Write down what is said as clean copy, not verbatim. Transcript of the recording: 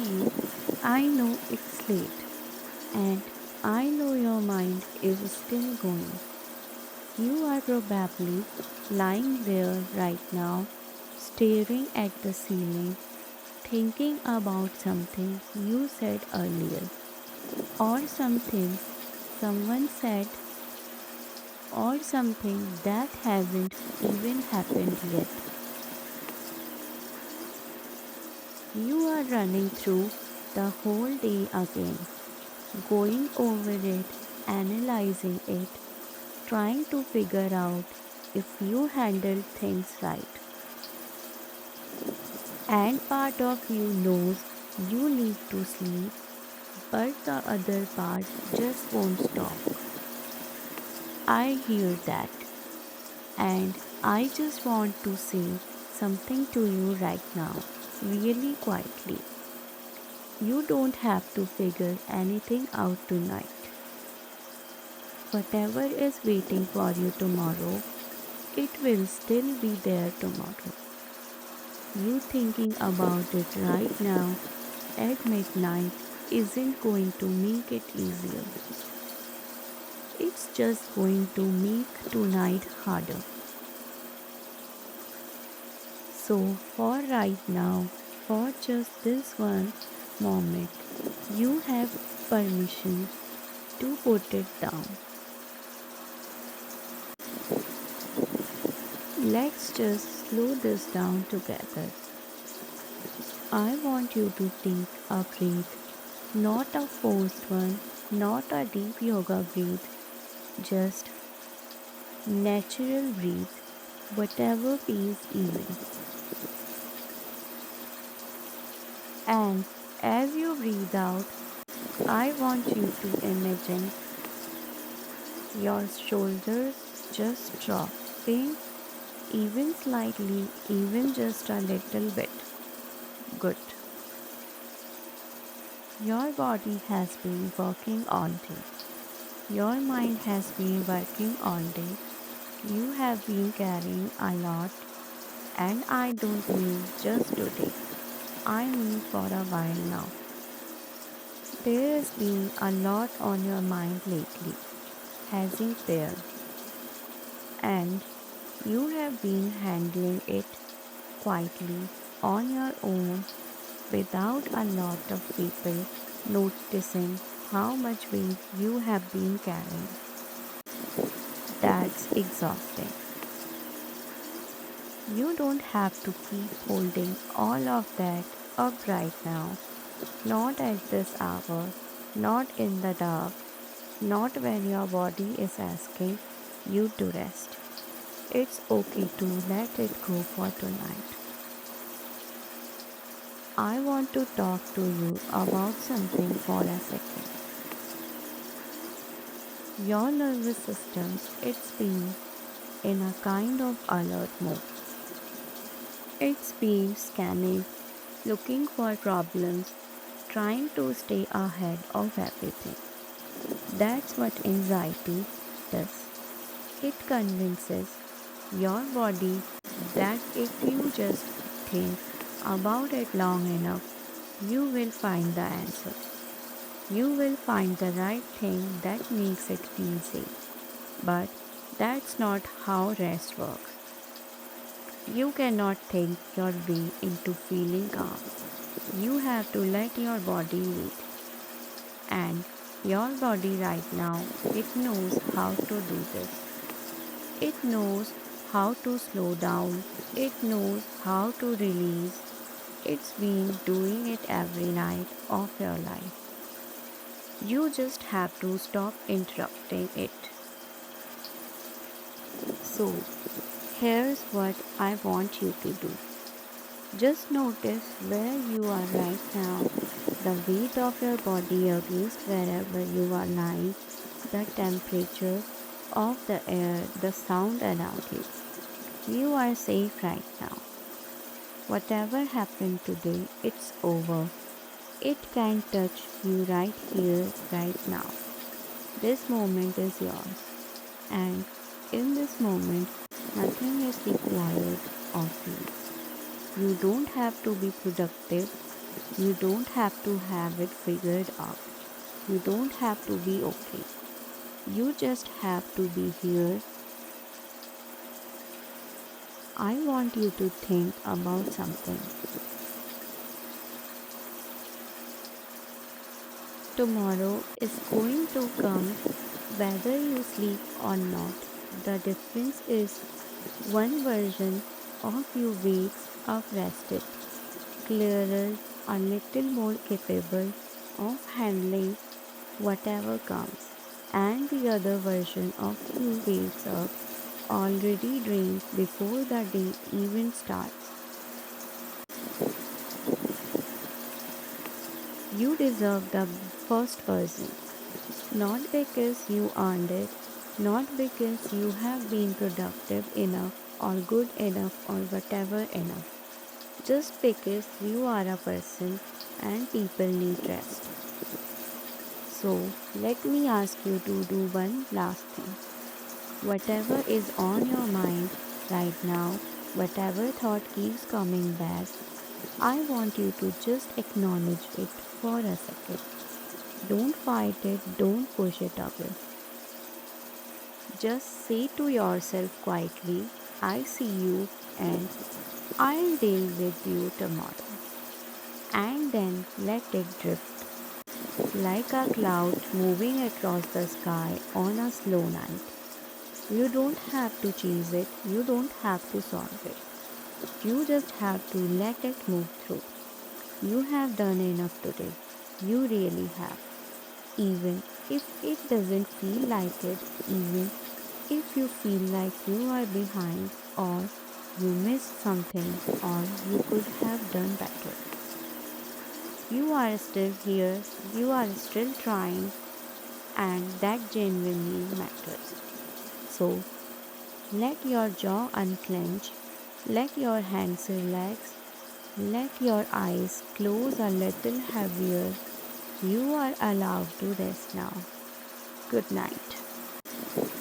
you, I know it's late, and I know your mind is still going. You are probably lying there right now, staring at the ceiling, thinking about something you said earlier, or something someone said, or something that hasn't even happened yet. You are running through the whole day again, going over it, analyzing it, trying to figure out if you handled things right. And part of you knows you need to sleep, but the other part just won't stop. I hear that, and I just want to say something to you right now, really quietly. You don't have to figure anything out tonight. Whatever is waiting for you tomorrow, it will still be there tomorrow. You thinking about it right now at midnight isn't going to make it easier. It's just going to make tonight harder. So, for right now, for just this one moment, you have permission to put it down. Let's just slow this down together. I want you to take a breath, not a forced one, not a deep yoga breath, just natural breathe, whatever feels easy. And as you breathe out, I want you to imagine your shoulders just dropping, even slightly, even just a little bit. Good. Your body has been working all day. Your mind has been working all day. You have been carrying a lot, and I don't mean just today. I mean for a while now. There has been a lot on your mind lately, hasn't there? And you have been handling it quietly on your own without a lot of people noticing how much weight you have been carrying. That's exhausting. You don't have to keep holding all of that up right now. Not at this hour, not in the dark, not when your body is asking you to rest. It's okay to let it go for tonight. I want to talk to you about something for a second. Your nervous system, it's been in a kind of alert mode. It's been scanning, looking for problems, trying to stay ahead of everything. That's what anxiety does. It convinces your body that if you just think about it long enough, you will find the answer. You will find the right thing that makes it feel safe. But that's not how rest works. You cannot think your way into feeling calm. You have to let your body lead. And your body right now, it knows how to do this. It knows how to slow down. It knows how to release. It's been doing it every night of your life. You just have to stop interrupting it. So, here's what I want you to do. Just notice where you are right now, the weight of your body against wherever you are lying, the temperature of the air, the sound around you. You are safe right now. Whatever happened today, it's over. It can touch you right here, right now. This moment is yours. And in this moment, nothing is required of you. You don't have to be productive. You don't have to have it figured out. You don't have to be okay. You just have to be here. I want you to think about something. Tomorrow is going to come whether you sleep or not. The difference is one version of you wakes up rested, clearer, a little more capable of handling whatever comes, and the other version of you wakes up already drained before the day even starts. You deserve the first version, not because you earned it, not because you have been productive enough or good enough or whatever enough, just because you are a person and people need rest. So, let me ask you to do one last thing. Whatever is on your mind right now, whatever thought keeps coming back, I want you to just acknowledge it for a second. Don't fight it, don't push it away. Just say to yourself quietly, I see you and I'll deal with you tomorrow. And then let it drift like a cloud moving across the sky on a slow night. You don't have to chase it, you don't have to solve it. You just have to let it move through. You have done enough today. You really have. Even if it doesn't feel like it, even if you feel like you are behind or you missed something or you could have done better. You are still here, you are still trying, and that genuinely matters. So let your jaw unclench, let your hands relax, let your eyes close a little heavier. You are allowed to rest now. Good night.